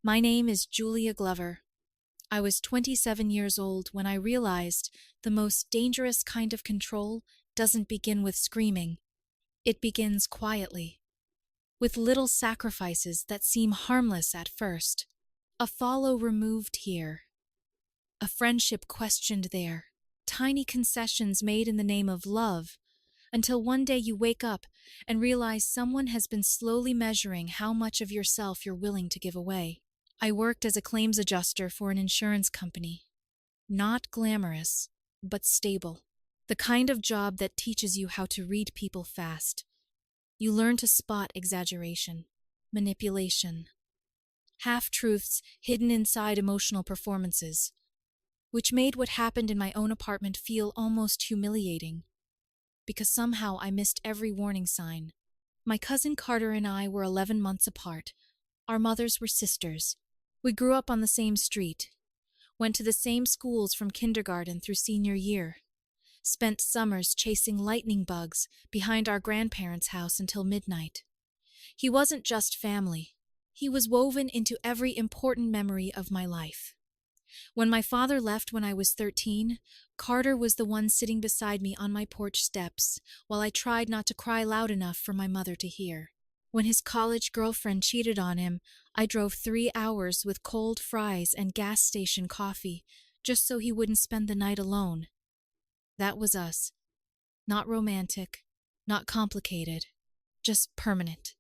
My name is Julia Glover. I was 27 years old when I realized the most dangerous kind of control doesn't begin with screaming. It begins quietly, with little sacrifices that seem harmless at first. A follow removed here, a friendship questioned there, tiny concessions made in the name of love, until one day you wake up and realize someone has been slowly measuring how much of yourself you're willing to give away. I worked as a claims adjuster for an insurance company. Not glamorous, but stable. The kind of job that teaches you how to read people fast. You learn to spot exaggeration, manipulation, half-truths hidden inside emotional performances, which made what happened in my own apartment feel almost humiliating, because somehow I missed every warning sign. My cousin Carter and I were 11 months apart. Our mothers were sisters. We grew up on the same street, went to the same schools from kindergarten through senior year, spent summers chasing lightning bugs behind our grandparents' house until midnight. He wasn't just family. He was woven into every important memory of my life. When my father left when I was 13, Carter was the one sitting beside me on my porch steps while I tried not to cry loud enough for my mother to hear. When his college girlfriend cheated on him, I drove 3 hours with cold fries and gas station coffee just so he wouldn't spend the night alone. That was us. Not romantic, not complicated, just permanent.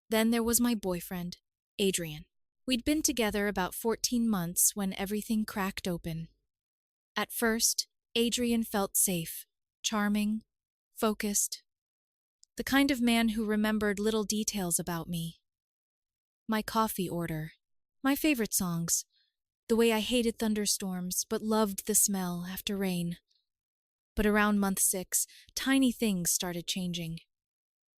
Then there was my boyfriend, Adrian. We'd been together about 14 months when everything cracked open. At first, Adrian felt safe, charming, focused. The kind of man who remembered little details about me. My coffee order, my favorite songs, the way I hated thunderstorms but loved the smell after rain. But around month 6, tiny things started changing.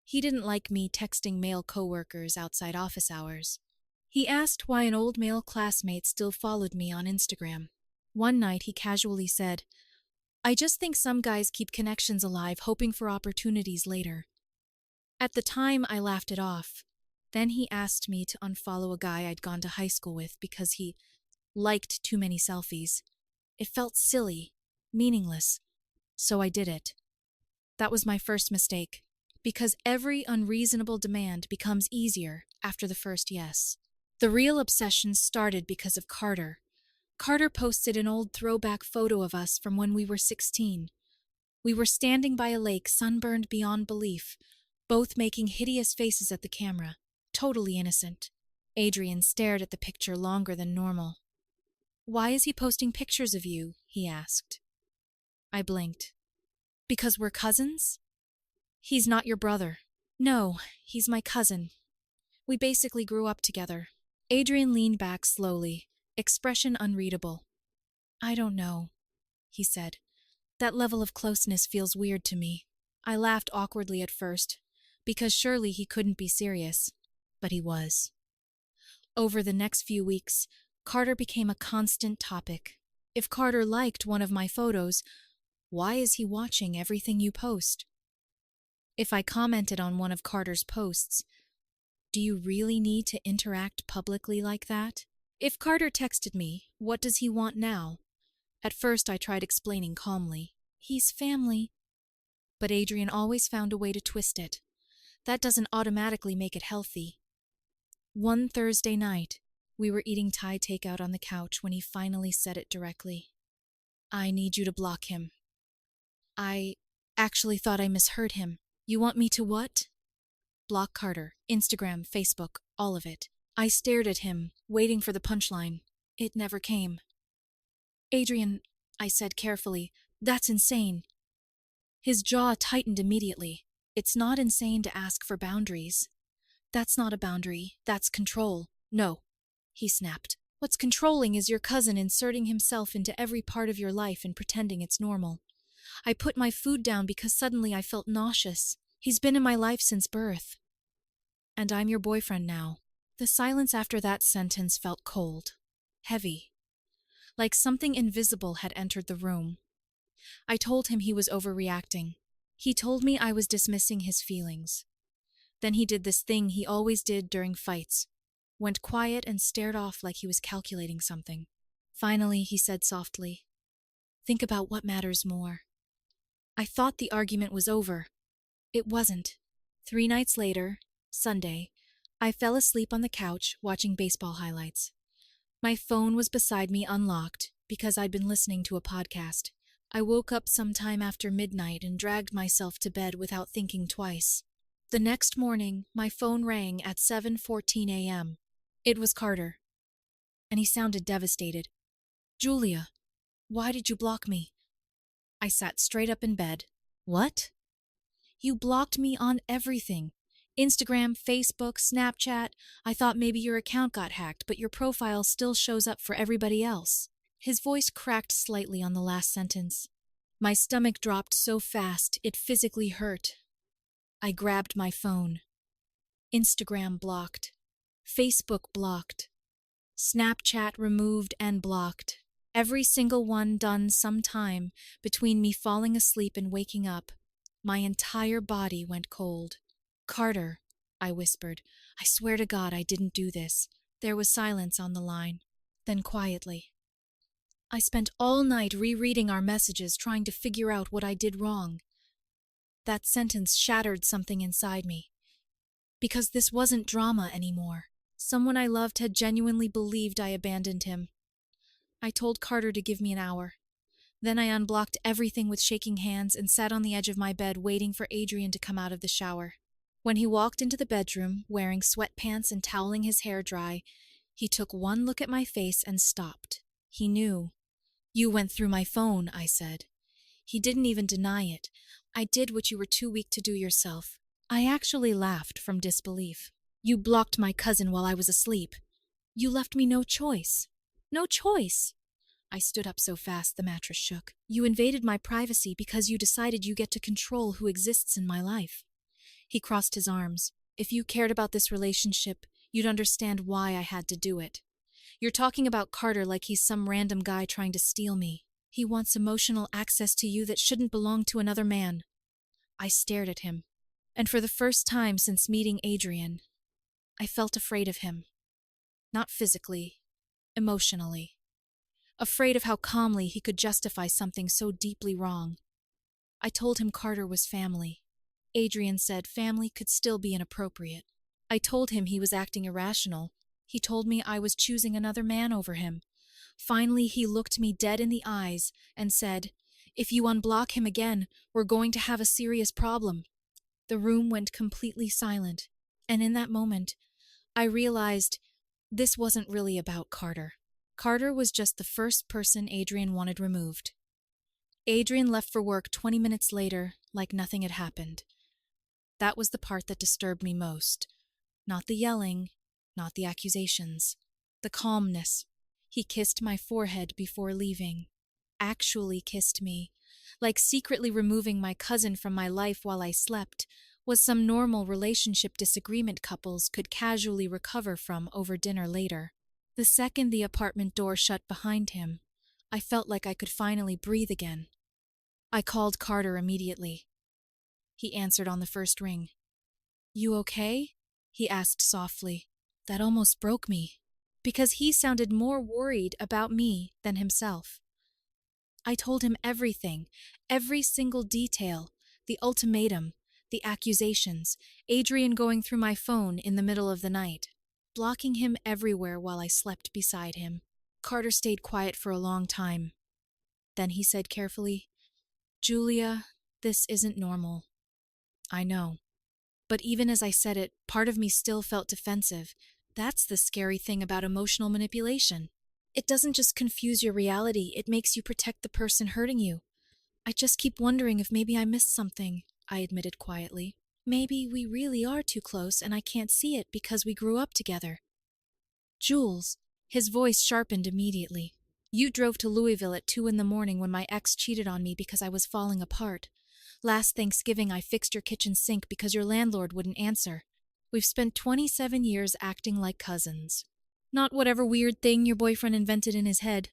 He didn't like me texting male coworkers outside office hours. He asked why an old male classmate still followed me on Instagram. One night he casually said, "I just think some guys keep connections alive hoping for opportunities later." At the time, I laughed it off. Then he asked me to unfollow a guy I'd gone to high school with because he liked too many selfies. It felt silly, meaningless, so I did it. That was my first mistake, because every unreasonable demand becomes easier after the first yes. The real obsession started because of Carter. Carter posted an old throwback photo of us from when we were 16. We were standing by a lake sunburned beyond belief, both making hideous faces at the camera, totally innocent. Adrian stared at the picture longer than normal. "Why is he posting pictures of you?" he asked. I blinked. "Because we're cousins?" "He's not your brother." "No, he's my cousin. We basically grew up together." Adrian leaned back slowly, expression unreadable. "I don't know," he said. "That level of closeness feels weird to me." I laughed awkwardly at first, because surely he couldn't be serious, but he was. Over the next few weeks, Carter became a constant topic. If Carter liked one of my photos, why is he watching everything you post? If I commented on one of Carter's posts, do you really need to interact publicly like that? If Carter texted me, what does he want now? At first I tried explaining calmly. He's family. But Adrian always found a way to twist it. That doesn't automatically make it healthy. One Thursday night, we were eating Thai takeout on the couch when he finally said it directly. "I need you to block him." I actually thought I misheard him. "You want me to what?" "Block Carter, Instagram, Facebook, all of it." I stared at him, waiting for the punchline. It never came. "Adrian," I said carefully, "that's insane." His jaw tightened immediately. "It's not insane to ask for boundaries." "That's not a boundary, that's control." "No," he snapped. "What's controlling is your cousin inserting himself into every part of your life and pretending it's normal." I put my food down because suddenly I felt nauseous. He's been in my life since birth. And I'm your boyfriend now. The silence after that sentence felt cold, heavy, like something invisible had entered the room. I told him he was overreacting. He told me I was dismissing his feelings. Then he did this thing he always did during fights. went quiet and stared off like he was calculating something. Finally, he said softly, "Think about what matters more." I thought the argument was over. It wasn't. 3 nights later, Sunday, I fell asleep on the couch watching baseball highlights. My phone was beside me unlocked because I'd been listening to a podcast. I woke up sometime after midnight and dragged myself to bed without thinking twice. The next morning, my phone rang at 7:14 a.m. It was Carter, and he sounded devastated. "Julia, why did you block me?" I sat straight up in bed. "What?" "You blocked me on everything. Instagram, Facebook, Snapchat. I thought maybe your account got hacked, but your profile still shows up for everybody else." His voice cracked slightly on the last sentence. My stomach dropped so fast, it physically hurt. I grabbed my phone. Instagram blocked. Facebook blocked. Snapchat removed and blocked. Every single one done sometime between me falling asleep and waking up. My entire body went cold. "Carter," I whispered, "I swear to God I didn't do this." There was silence on the line. Then quietly, "I spent all night rereading our messages trying to figure out what I did wrong." That sentence shattered something inside me. Because this wasn't drama anymore. Someone I loved had genuinely believed I abandoned him. I told Carter to give me an hour. Then I unblocked everything with shaking hands and sat on the edge of my bed waiting for Adrian to come out of the shower. When he walked into the bedroom, wearing sweatpants and toweling his hair dry, he took one look at my face and stopped. He knew. "You went through my phone," I said. He didn't even deny it. "I did what you were too weak to do yourself." I actually laughed from disbelief. "You blocked my cousin while I was asleep. You left me no choice." "No choice?" I stood up so fast the mattress shook. "You invaded my privacy because you decided you get to control who exists in my life." He crossed his arms. "If you cared about this relationship, you'd understand why I had to do it. You're talking about Carter like he's some random guy trying to steal me. He wants emotional access to you that shouldn't belong to another man." I stared at him, and for the first time since meeting Adrian, I felt afraid of him. Not physically, emotionally. Afraid of how calmly he could justify something so deeply wrong. I told him Carter was family. Adrian said family could still be inappropriate. I told him he was acting irrational. He told me I was choosing another man over him. Finally, he looked me dead in the eyes and said, "If you unblock him again, we're going to have a serious problem." The room went completely silent, and in that moment, I realized this wasn't really about Carter. Carter was just the first person Adrian wanted removed. Adrian left for work 20 minutes later, like nothing had happened. That was the part that disturbed me most. Not the yelling, not the accusations. The calmness. He kissed my forehead before leaving. Actually kissed me. Like secretly removing my cousin from my life while I slept was some normal relationship disagreement couples could casually recover from over dinner later. The second the apartment door shut behind him, I felt like I could finally breathe again. I called Carter immediately. He answered on the first ring. "You okay?" he asked softly. That almost broke me, because he sounded more worried about me than himself. I told him everything, every single detail, the ultimatum, the accusations, Adrian going through my phone in the middle of the night, blocking him everywhere while I slept beside him. Carter stayed quiet for a long time. Then he said carefully, "Julia, this isn't normal." I know. But even as I said it, part of me still felt defensive. That's the scary thing about emotional manipulation. It doesn't just confuse your reality, it makes you protect the person hurting you. I just keep wondering if maybe I missed something, I admitted quietly. Maybe we really are too close and I can't see it because we grew up together. "Jules," his voice sharpened immediately. "You drove to Louisville at 2 in the morning when my ex cheated on me because I was falling apart. Last Thanksgiving I fixed your kitchen sink because your landlord wouldn't answer. We've spent 27 years acting like cousins. Not whatever weird thing your boyfriend invented in his head."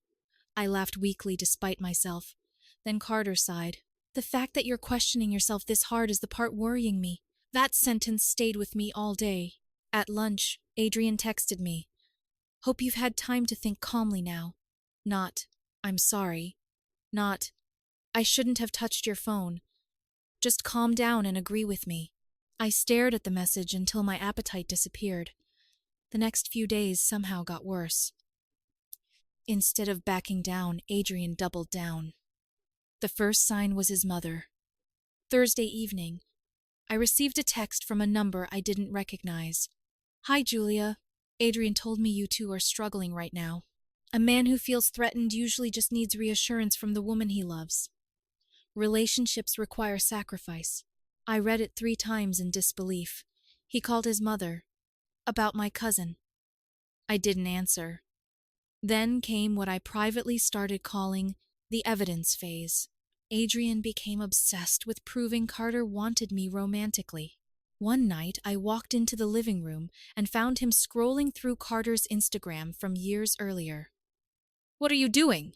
I laughed weakly despite myself. Then Carter sighed. "The fact that you're questioning yourself this hard is the part worrying me." That sentence stayed with me all day. At lunch, Adrian texted me. Hope you've had time to think calmly now. Not, I'm sorry. Not, I shouldn't have touched your phone. Just calm down and agree with me. I stared at the message until my appetite disappeared. The next few days somehow got worse. Instead of backing down, Adrian doubled down. The first sign was his mother. Thursday evening, I received a text from a number I didn't recognize. Hi, Julia. Adrian told me you two are struggling right now. A man who feels threatened usually just needs reassurance from the woman he loves. Relationships require sacrifice. I read it 3 times in disbelief. He called his mother. About my cousin. I didn't answer. Then came what I privately started calling the evidence phase. Adrian became obsessed with proving Carter wanted me romantically. One night, I walked into the living room and found him scrolling through Carter's Instagram from years earlier. What are you doing?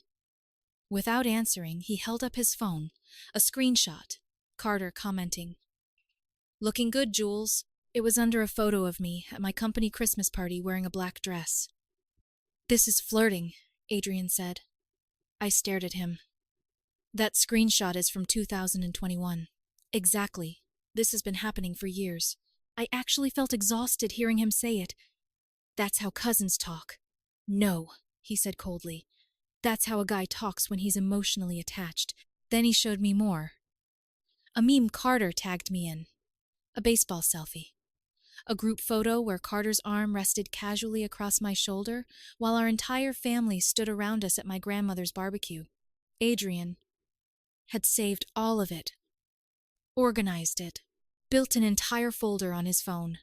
Without answering, he held up his phone, a screenshot, Carter commenting. Looking good, Jules. It was under a photo of me at my company Christmas party wearing a black dress. This is flirting, Adrian said. I stared at him. That screenshot is from 2021. Exactly. This has been happening for years. I actually felt exhausted hearing him say it. That's how cousins talk. No, he said coldly. That's how a guy talks when he's emotionally attached. Then he showed me more. A meme Carter tagged me in. A baseball selfie. A group photo where Carter's arm rested casually across my shoulder while our entire family stood around us at my grandmother's barbecue. Adrian had saved all of it, organized it, built an entire folder on his phone,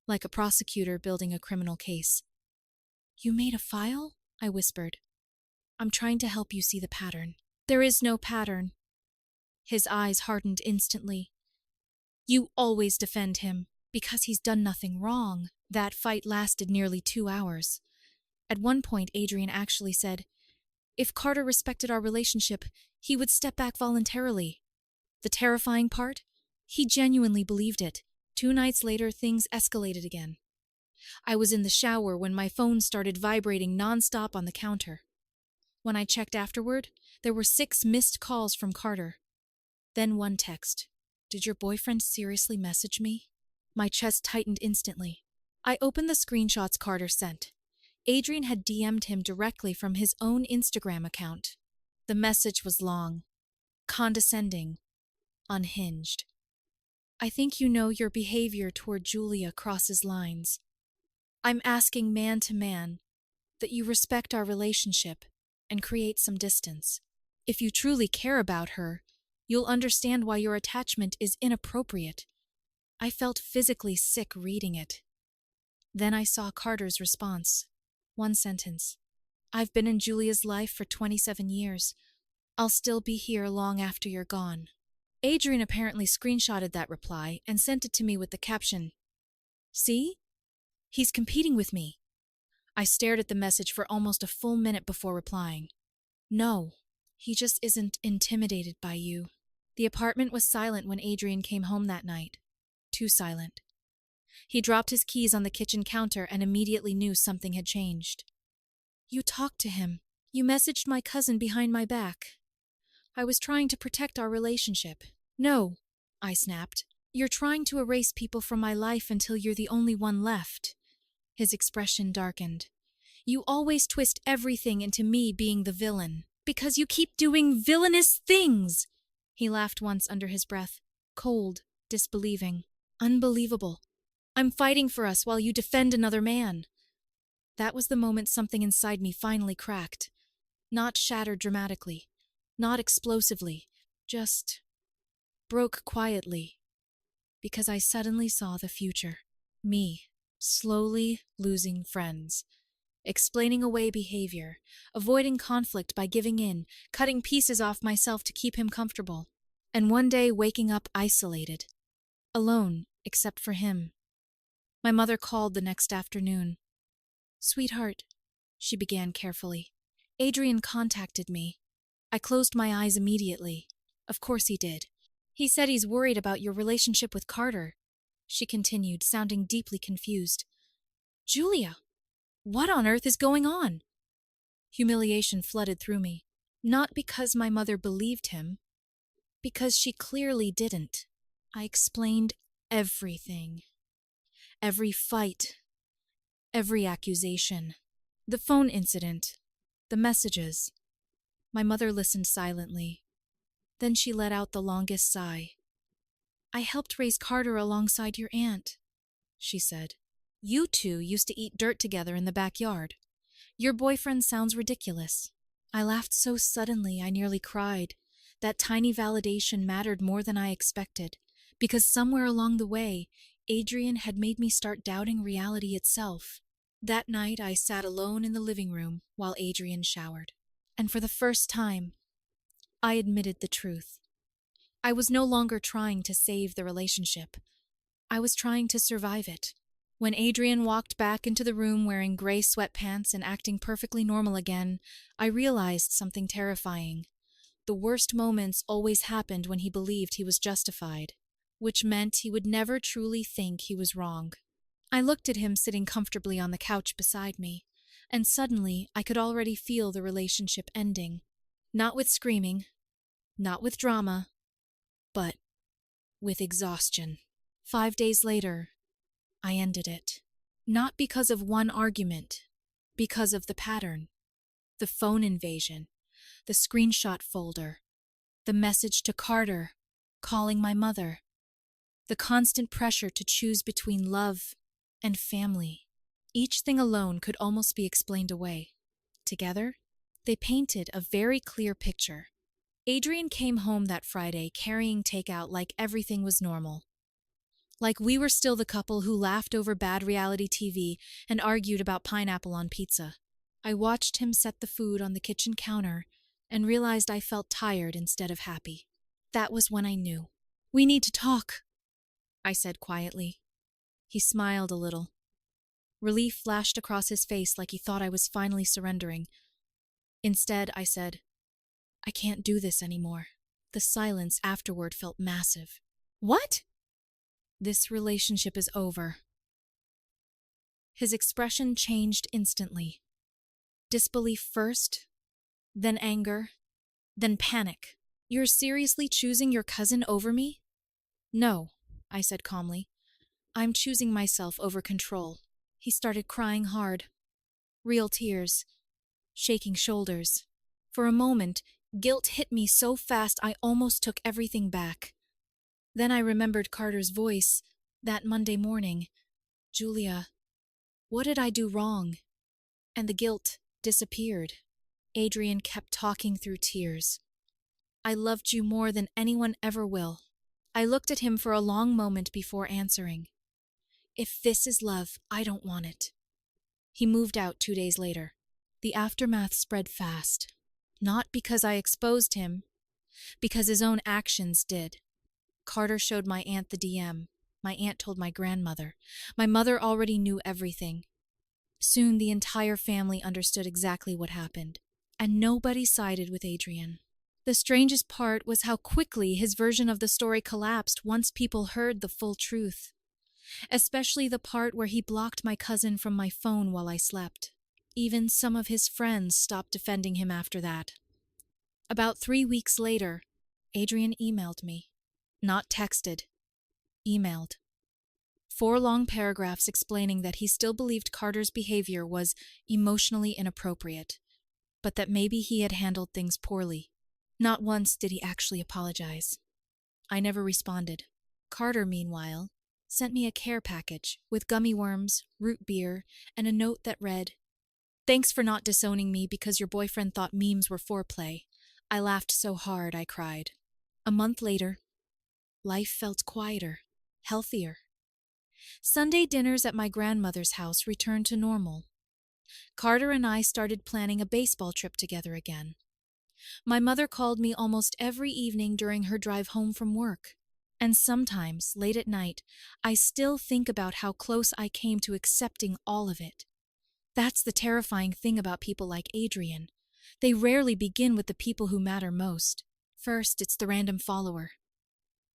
like a prosecutor building a criminal case. You made a file? I whispered. I'm trying to help you see the pattern. There is no pattern. His eyes hardened instantly. You always defend him, because he's done nothing wrong. That fight lasted nearly 2 hours. At one point, Adrian actually said, if Carter respected our relationship, he would step back voluntarily. The terrifying part? He genuinely believed it. 2 nights later, things escalated again. I was in the shower when my phone started vibrating nonstop on the counter. When I checked afterward, there were 6 missed calls from Carter. Then one text. Did your boyfriend seriously message me? My chest tightened instantly. I opened the screenshots Carter sent. Adrian had DM'd him directly from his own Instagram account. The message was long, condescending, unhinged. I think you know your behavior toward Julia crosses lines. I'm asking man to man that you respect our relationship and create some distance. If you truly care about her, you'll understand why your attachment is inappropriate. I felt physically sick reading it. Then I saw Carter's response. 1 sentence. I've been in Julia's life for 27 years. I'll still be here long after you're gone. Adrian apparently screenshotted that reply and sent it to me with the caption, See? He's competing with me. I stared at the message for almost a full minute before replying. No, he just isn't intimidated by you. The apartment was silent when Adrian came home that night. Too silent. He dropped his keys on the kitchen counter and immediately knew something had changed. You talked to him. You messaged my cousin behind my back. I was trying to protect our relationship. No, I snapped. You're trying to erase people from my life until you're the only one left. His expression darkened. You always twist everything into me being the villain. Because you keep doing villainous things! He laughed once under his breath. Cold, disbelieving. Unbelievable. I'm fighting for us while you defend another man. That was the moment something inside me finally cracked. Not shattered dramatically. Not explosively. Just broke quietly. Because I suddenly saw the future. Me, slowly losing friends. Explaining away behavior. Avoiding conflict by giving in. Cutting pieces off myself to keep him comfortable. And one day waking up isolated. Alone, except for him. My mother called the next afternoon. Sweetheart, she began carefully. Adrian contacted me. I closed my eyes immediately. Of course he did. He said he's worried about your relationship with Carter. She continued, sounding deeply confused. Julia, what on earth is going on? Humiliation flooded through me, not because my mother believed him, because she clearly didn't. I explained everything. Every fight, every accusation, the phone incident, the messages. My mother listened silently. Then she let out the longest sigh. I helped raise Carter alongside your aunt, she said. You two used to eat dirt together in the backyard. Your boyfriend sounds ridiculous. I laughed so suddenly I nearly cried. That tiny validation mattered more than I expected, because somewhere along the way, Adrian had made me start doubting reality itself. That night I sat alone in the living room while Adrian showered. And for the first time, I admitted the truth. I was no longer trying to save the relationship. I was trying to survive it. When Adrian walked back into the room wearing gray sweatpants and acting perfectly normal again, I realized something terrifying. The worst moments always happened when he believed he was justified, which meant he would never truly think he was wrong. I looked at him sitting comfortably on the couch beside me, and suddenly I could already feel the relationship ending. Not with screaming, not with drama, but with exhaustion. 5 days later, I ended it. Not because of one argument, because of the pattern. The phone invasion, the screenshot folder, the message to Carter, calling my mother, the constant pressure to choose between love and family. Each thing alone could almost be explained away. Together, they painted a very clear picture. Adrian came home that Friday carrying takeout like everything was normal. Like we were still the couple who laughed over bad reality TV and argued about pineapple on pizza. I watched him set the food on the kitchen counter and realized I felt tired instead of happy. That was when I knew. "We need to talk," I said quietly. He smiled a little. Relief flashed across his face like he thought I was finally surrendering. Instead, I said, "I can't do this anymore." The silence afterward felt massive. "What?" "This relationship is over." His expression changed instantly. Disbelief first, then anger, then panic. "You're seriously choosing your cousin over me?" "No," I said calmly. "I'm choosing myself over control." He started crying hard. Real tears. Shaking shoulders. For a moment, guilt hit me so fast I almost took everything back. Then I remembered Carter's voice, that Monday morning. "Julia, what did I do wrong?" And the guilt disappeared. Adrian kept talking through tears. "I loved you more than anyone ever will." I looked at him for a long moment before answering. "If this is love, I don't want it." He moved out 2 days later. The aftermath spread fast. Not because I exposed him, because his own actions did. Carter showed my aunt the DM. My aunt told my grandmother. My mother already knew everything. Soon the entire family understood exactly what happened, and nobody sided with Adrian. The strangest part was how quickly his version of the story collapsed once people heard the full truth, especially the part where he blocked my cousin from my phone while I slept. Even some of his friends stopped defending him after that. About 3 weeks later, Adrian emailed me. Not texted. Emailed. 4 long paragraphs explaining that he still believed Carter's behavior was emotionally inappropriate, but that maybe he had handled things poorly. Not once did he actually apologize. I never responded. Carter, meanwhile, sent me a care package with gummy worms, root beer, and a note that read, "Thanks for not disowning me because your boyfriend thought memes were foreplay. I laughed so hard I cried." A month later, life felt quieter, healthier. Sunday dinners at my grandmother's house returned to normal. Carter and I started planning a baseball trip together again. My mother called me almost every evening during her drive home from work. And sometimes, late at night, I still think about how close I came to accepting all of it. That's the terrifying thing about people like Adrian. They rarely begin with the people who matter most. First, it's the random follower.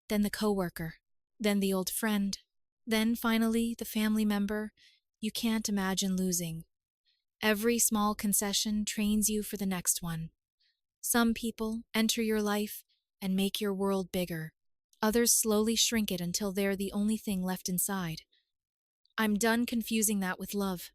Then the coworker. Then the old friend. Then, finally, the family member. You can't imagine losing. Every small concession trains you for the next one. Some people enter your life and make your world bigger. Others slowly shrink it until they're the only thing left inside. I'm done confusing that with love.